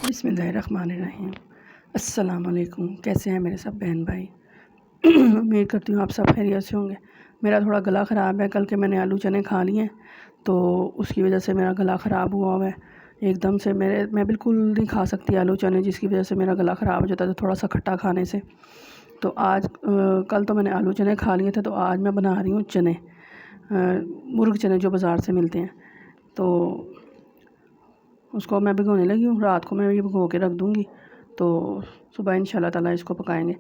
बिस्मिल्लाहिर्रहमानिर्रहीम। अस्सलाम वालेकुम। कैसे हैं मेरे सब बहन भाई? उम्मीद करती हूँ आप सब खैरियत से होंगे। मेरा थोड़ा गला ख़राब है। कल के मैंने आलू चने खा लिए हैं तो उसकी वजह से मेरा गला ख़राब हुआ है एकदम से। मैं बिल्कुल नहीं खा सकती आलू चने, जिसकी वजह से मेरा गला ख़राब हो जाता है थोड़ा सा खट्टा खाने से। तो आज कल तो मैंने आलू चने खा लिए थे, तो आज मैं बना रही हूँ चने, मुर्ग चने जो बाज़ार से मिलते हैं। तो उसको मैं भिगोने लगी हूँ। रात को मैं ये भिगो के रख दूँगी तो सुबह इंशाल्लाह ताला इसको पकाएंगे।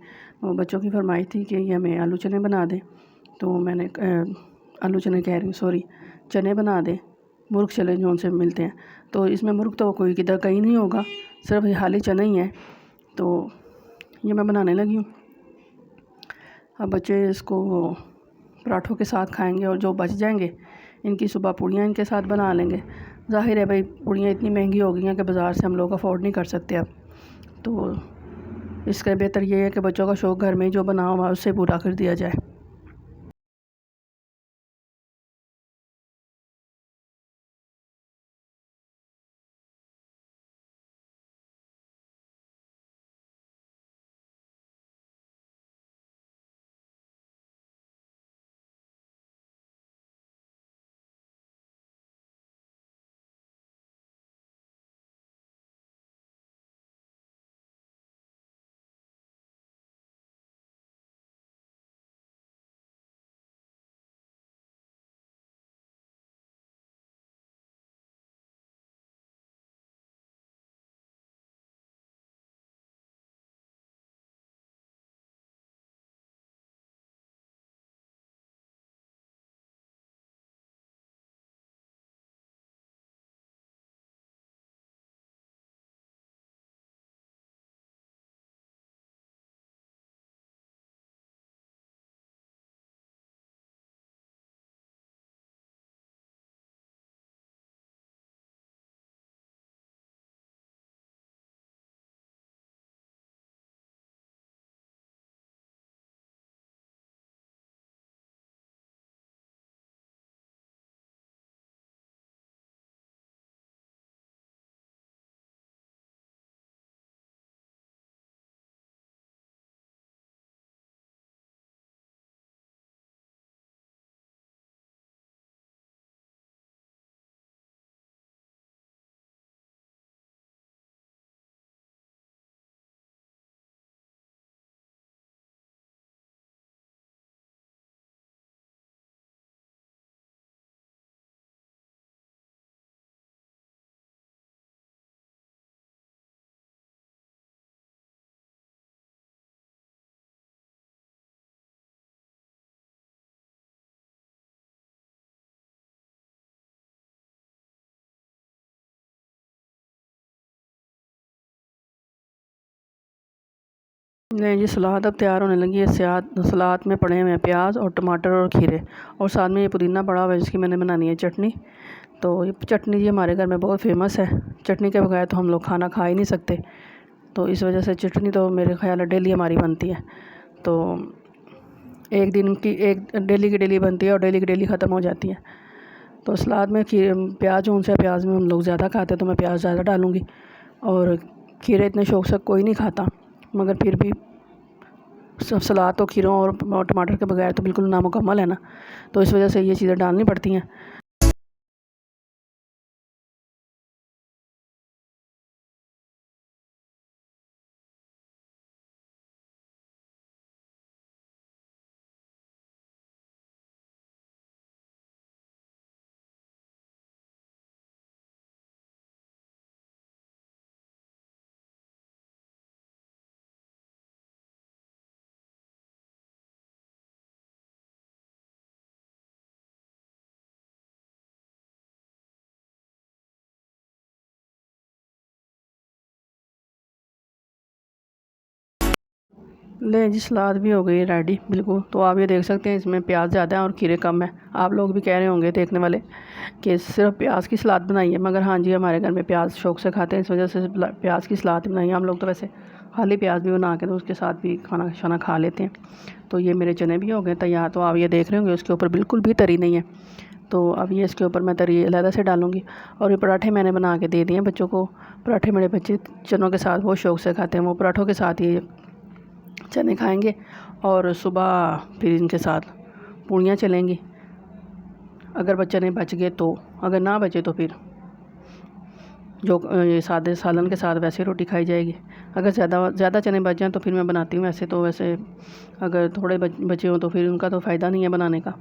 बच्चों की फरमाइश थी कि ये हमें आलू चने बना दें, तो मैंने आलू चने कह रही हूँ, सॉरी, चने बना दें, मुर्ग चने जो उनसे मिलते हैं। तो इसमें मुर्ग तो कोई किधर कहीं नहीं होगा, सिर्फ ये खाली चने ही हैं। तो ये मैं बनाने लगी हूँ। अब बच्चे इसको पराठों के साथ खाएंगे और जो बच जाएंगे इनकी सुबह पूड़ियाँ इनके साथ बना लेंगे। ज़ाहिर है भाई, पूड़ियाँ इतनी महंगी हो गई हैं कि बाज़ार से हम लोग अफोर्ड नहीं कर सकते अब। तो इसका बेहतर ये है कि बच्चों का शौक़ घर में ही जो बना हुआ है उससे पूरा कर दिया जाए। नहीं जी, सलाद अब तैयार होने लगी है। सलाद में पड़े हुए हैं प्याज और टमाटर और खीरे, और साथ में ये पुदीना पड़ा हुआ है जिसकी मैंने बनानी है चटनी। तो ये चटनी जी हमारे घर में बहुत फेमस है। चटनी के बगैर तो हम लोग खाना खा ही नहीं सकते। तो इस वजह से चटनी तो मेरे ख्याल है डेली हमारी बनती है। तो एक दिन की एक डेली की डेली बनती है और डेली की डेली ख़त्म हो जाती है। तो सलाद में प्याज उनसे प्याज में हम लोग ज़्यादा खाते हैं तो मैं प्याज ज़्यादा डालूँगी। और खीरे इतने शौक़ से कोई नहीं खाता, मगर फिर भी सलाद तो खीरों और टमाटर के बगैर तो बिल्कुल नामुकम्मल है ना। तो इस वजह से ये चीज़ें डालनी पड़ती हैं। ले जी, सलाद भी हो गई है रेडी बिल्कुल। तो आप ये देख सकते हैं इसमें प्याज ज़्यादा है और खीरे कम है। आप लोग भी कह रहे होंगे देखने वाले कि सिर्फ प्याज की सलाद बनाई है, मगर हाँ जी, हमारे घर में प्याज शौक़ से खाते हैं, इस वजह से प्याज की सलाद बनाई है। हम लोग तो वैसे खाली प्याज भी बना के तो उसके साथ भी खाना शाना खा लेते हैं। तो ये मेरे चने भी हो गए तैयार। तो आप ये देख रहे होंगे उसके ऊपर बिल्कुल भी तरी नहीं है। तो अब ये इसके ऊपर मैं तरी अलहदा से डालूँगी। और ये पराठे मैंने बना के दे दिए हैं बच्चों को। पराठे मेरे बच्चे चनों के साथ बहुत शौक़ से खाते हैं, वो पराठों के साथ ये चने खाएंगे और सुबह फिर इनके साथ पूड़ियाँ चलेंगी। अगर बच्चे नहीं बच गए तो, अगर ना बचे तो फिर जो ये सादे सालन के साथ वैसे रोटी खाई जाएगी। अगर ज़्यादा चने बच जाएँ तो फिर मैं बनाती हूँ वैसे तो, वैसे अगर थोड़े बचे हों तो फिर उनका तो फ़ायदा नहीं है बनाने का।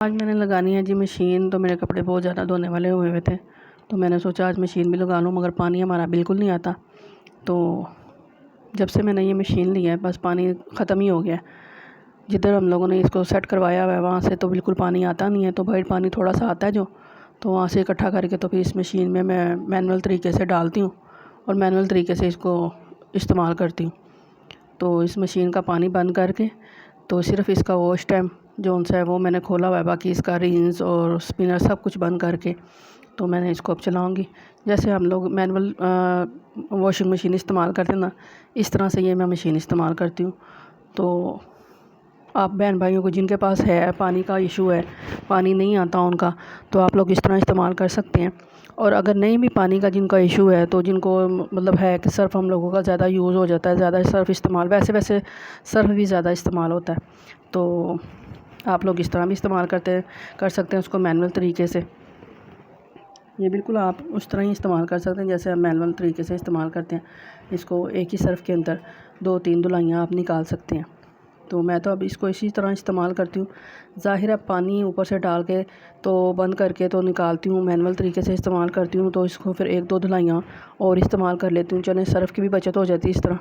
आज मैंने लगानी है जी मशीन, तो मेरे कपड़े बहुत ज़्यादा धोने वाले हुए थे, तो मैंने सोचा आज मशीन भी लगा लूँ, मगर पानी हमारा बिल्कुल नहीं आता। तो जब से मैंने ये मशीन ली है बस पानी ख़त्म ही हो गया। जिधर हम लोगों ने इसको सेट करवाया हुआ है वहाँ से तो बिल्कुल पानी आता नहीं है, तो भाई पानी थोड़ा सा आता है जो, तो वहाँ से इकट्ठा करके तो फिर इस मशीन में मैं मैनुअल तरीके से डालती हूँ और मैनुअल तरीके से इसको इस्तेमाल करती हूँ। तो इस मशीन का पानी बंद करके तो सिर्फ़ इसका वॉश टाइम जो उनसा है वो मैंने खोला हुआ है, बाकी इसका रिंस और स्पिनर सब कुछ बंद करके तो मैंने इसको अब चलाऊँगी। जैसे हम लोग मैनुअल वॉशिंग मशीन इस्तेमाल करते हैं ना, इस तरह से ये मैं मशीन इस्तेमाल करती हूँ। तो आप बहन भाइयों को जिनके पास है पानी का इशू है, पानी नहीं आता उनका, तो आप लोग इस तरह इस्तेमाल कर सकते हैं। और अगर नहीं भी पानी का जिनका इशू है, तो जिनको मतलब है कि सर्फ़ हम लोगों का ज़्यादा यूज़ हो जाता है, ज़्यादा सर्फ़ इस्तेमाल, वैसे सर्फ़ भी ज़्यादा इस्तेमाल होता है, तो आप लोग इस तरह भी इस्तेमाल कर सकते हैं उसको मैनुअल तरीके से। ये बिल्कुल आप उस तरह ही इस्तेमाल कर सकते हैं जैसे हम मैनुअल तरीके से इस्तेमाल करते हैं। इसको एक ही सर्फ़ के अंदर 2-3 धुलाइयाँ आप निकाल सकते हैं। तो मैं तो अब इसको इसी तरह इस्तेमाल करती हूँ। ज़ाहिर है पानी ऊपर से डाल के तो बंद करके तो निकालती हूँ, मैनुअल तरीके से इस्तेमाल करती हूँ, तो इसको फिर 1-2 धुलाइयाँ और इस्तेमाल कर लेती हूँ, चने सर्फ़ की भी बचत हो जाती है इस तरह।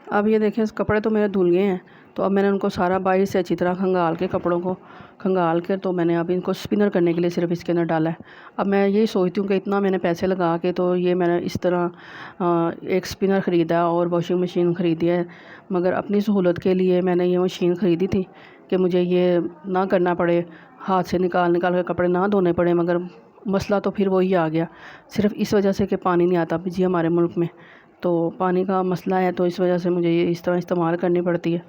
अब ये देखें कपड़े तो मेरे धुल गए हैं, तो अब मैंने उनको सारा बाहर से अच्छी तरह खंगाल के कपड़ों को खंगाल के तो मैंने अब इनको स्पिनर करने के लिए सिर्फ इसके अंदर डाला है। अब मैं यही सोचती हूँ कि इतना मैंने पैसे लगा के तो ये मैंने इस तरह एक स्पिनर ख़रीदा और वॉशिंग मशीन ख़रीदी है, मगर अपनी सहूलत के लिए मैंने ये मशीन ख़रीदी थी कि मुझे ये ना करना पड़े, हाथ से निकाल के कपड़े ना धोने पड़े। मगर मसला तो फिर वही आ गया, सिर्फ़ इस वजह से कि पानी नहीं आता जी हमारे मुल्क में, तो पानी का मसला है, तो इस वजह से मुझे ये इस तरह इस्तेमाल करनी पड़ती है।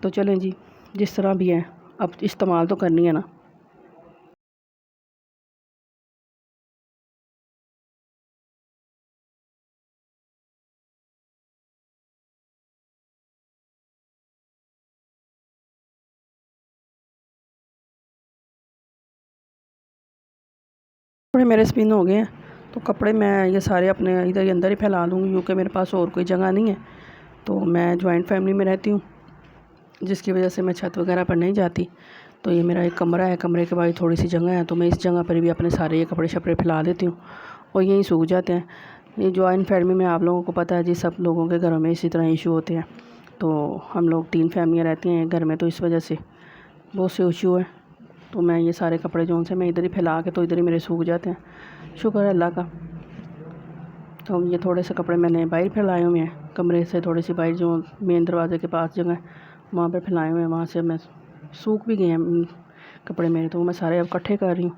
तो चलें जी, जिस तरह भी है अब इस्तेमाल तो करनी है ना। कपड़े मेरे स्पिन हो गए हैं, तो कपड़े मैं ये सारे अपने इधर ही अंदर ही फैला दूँगी, क्योंकि मेरे पास और कोई जगह नहीं है। तो मैं जॉइंट फैमिली में रहती हूँ, जिसकी वजह से मैं छत वगैरह पर नहीं जाती। तो ये मेरा एक कमरा है, कमरे के बाद थोड़ी सी जगह है, तो मैं इस जगह पर भी अपने सारे ये कपड़े शपड़े फैला देती हूँ और यहीं सूख जाते हैं। ये जॉइंट फैमिली में आप लोगों को पता है जी, सब लोगों के घरों में इसी तरह इशू होते हैं। तो हम लोग 3 फैमिलियाँ रहती हैं घर में, तो इस वजह से बहुत से इशू है। तो मैं ये सारे कपड़े जो उनसे मैं इधर ही फैला के तो इधर ही मेरे सूख जाते हैं, शुक्र है अल्लाह का। तो ये थोड़े से कपड़े मैंने बाहर फैलाए हुए हैं, कमरे से थोड़ी सी बाहर जो मेन दरवाजे के पास जगह वहाँ पर फैलाए हुए हैं, वहाँ से मैं सूख भी गए हैं कपड़े मेरे, तो मैं सारे अब इकट्ठे कर रही हूँ।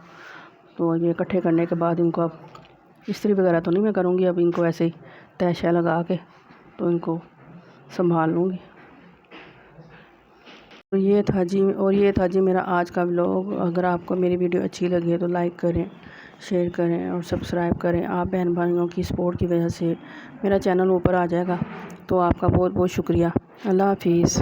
तो ये इकट्ठे करने के बाद इनको अब इस्त्री वगैरह तो नहीं मैं करूँगी, अब इनको ऐसे ही तह शह लगा के तो इनको संभाल लूँगी। और ये था जी मेरा आज का व्लॉग। अगर आपको मेरी वीडियो अच्छी लगी है तो लाइक करें, शेयर करें और सब्सक्राइब करें। आप बहन भाइयों की सपोर्ट की वजह से मेरा चैनल ऊपर आ जाएगा, तो आपका बहुत बहुत शुक्रिया। अल्लाह हाफिज़।